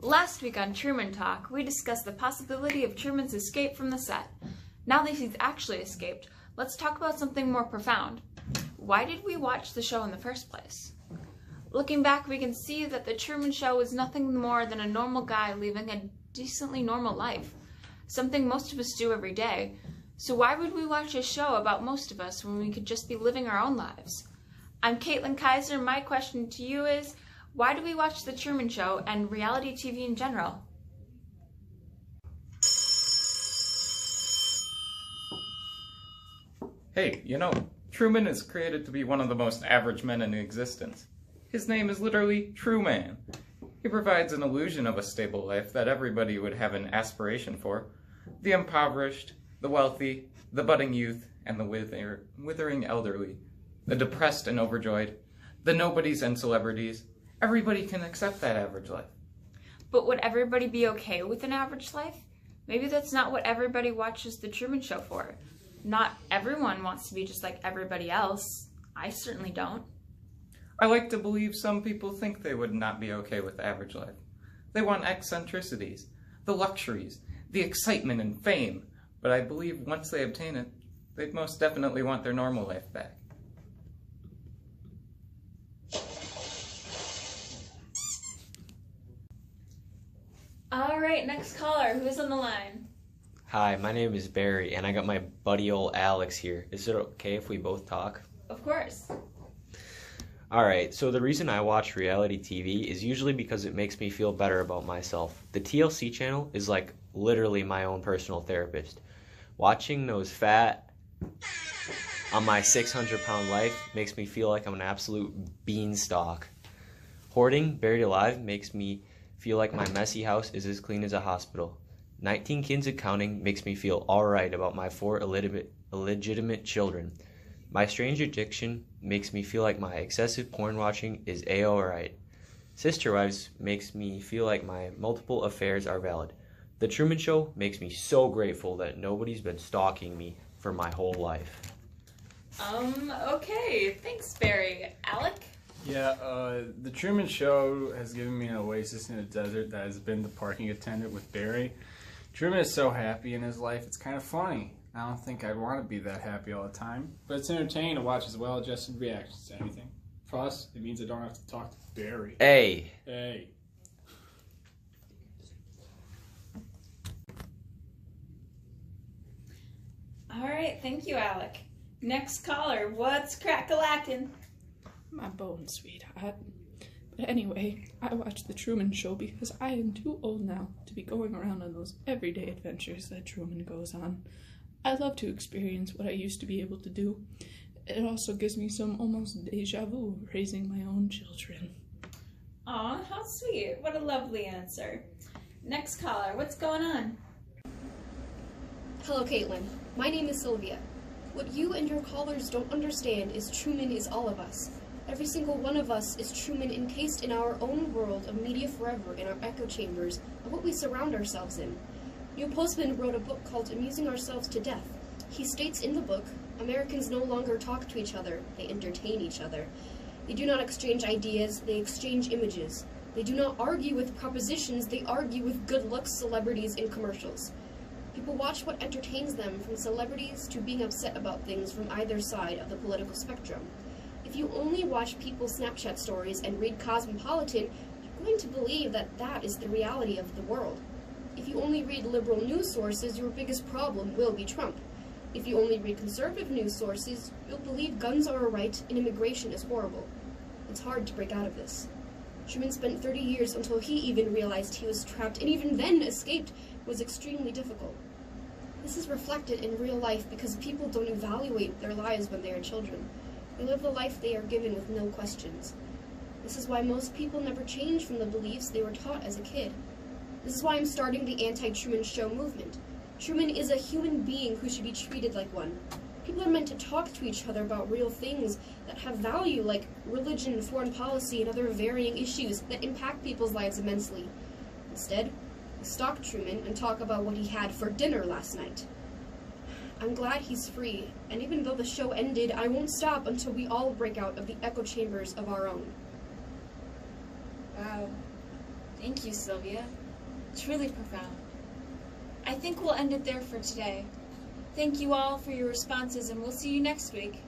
Last week on Truman Talk, we discussed the possibility of Truman's escape from the set. Now that he's actually escaped, let's talk about something more profound. Why did we watch the show in the first place? Looking back, we can see that the Truman Show is nothing more than a normal guy living a decently normal life, something most of us do every day. So why would we watch a show about most of us when we could just be living our own lives? I'm Kaitlyn Kaisser. My question to you is, why do we watch the Truman Show and reality TV in general? Hey, Truman is created to be one of the most average men in existence. His name is literally Truman. He provides an illusion of a stable life that everybody would have an aspiration for. The impoverished, the wealthy, the budding youth, and the withering elderly. The depressed and overjoyed, the nobodies and celebrities. Everybody can accept that average life. But would everybody be okay with an average life? Maybe that's not what everybody watches the Truman Show for. Not everyone wants to be just like everybody else. I certainly don't. I like to believe some people think they would not be okay with the average life. They want eccentricities, the luxuries, the excitement and fame, but I believe once they obtain it, they'd most definitely want their normal life back. All right, next caller. Who's on the line? Hi, my name is Barry, and I got my buddy old Alex here. Is it okay if we both talk? Of course. Alright, so the reason I watch reality TV is usually because it makes me feel better about myself. The TLC channel is like literally my own personal therapist. Watching those fat on my 600-pound life makes me feel like I'm an absolute beanstalk. Hoarding Buried Alive makes me feel like my messy house is as clean as a hospital. 19 kids and counting makes me feel alright about my 4 illegitimate children. My strange addiction makes me feel like my excessive porn watching is a-alright. Sister Wives makes me feel like my multiple affairs are valid. The Truman Show makes me so grateful that nobody's been stalking me for my whole life. Okay. Thanks, Barry. Alec? Yeah, the Truman Show has given me an oasis in a desert that has been the parking attendant with Barry. Truman is so happy in his life, it's kind of funny. I don't think I'd want to be that happy all the time, but it's entertaining to watch his well-adjusted reactions to anything. Plus, it means I don't have to talk to Barry. Hey. All right, thank you, Alec. Next caller, what's crack-a-lackin'? My bones, sweetheart. But anyway, I watch the Truman Show because I am too old now to be going around on those everyday adventures that Truman goes on. I love to experience what I used to be able to do. It also gives me some almost deja vu raising my own children. Aw, how sweet. What a lovely answer. Next caller, what's going on? Hello, Kaitlyn. My name is Sylvia. What you and your callers don't understand is Truman is all of us. Every single one of us is Truman encased in our own world of media forever in our echo chambers of what we surround ourselves in. Neil Postman wrote a book called Amusing Ourselves to Death. He states in the book, Americans no longer talk to each other, they entertain each other. They do not exchange ideas, they exchange images. They do not argue with propositions, they argue with good looks, celebrities, and commercials. People watch what entertains them, from celebrities to being upset about things from either side of the political spectrum. If you only watch people's Snapchat stories and read Cosmopolitan, you're going to believe that that is the reality of the world. If you only read liberal news sources, your biggest problem will be Trump. If you only read conservative news sources, you'll believe guns are a right and immigration is horrible. It's hard to break out of this. Truman spent 30 years until he even realized he was trapped, and even then escaped was extremely difficult. This is reflected in real life because people don't evaluate their lives when they are children. They live the life they are given with no questions. This is why most people never change from the beliefs they were taught as a kid. This is why I'm starting the anti-Truman Show movement. Truman is a human being who should be treated like one. People are meant to talk to each other about real things that have value, like religion, foreign policy, and other varying issues that impact people's lives immensely. Instead, we stalk Truman and talk about what he had for dinner last night. I'm glad he's free, and even though the show ended, I won't stop until we all break out of the echo chambers of our own. Wow. Thank you, Sylvia. Truly profound. I think we'll end it there for today. Thank you all for your responses, and we'll see you next week.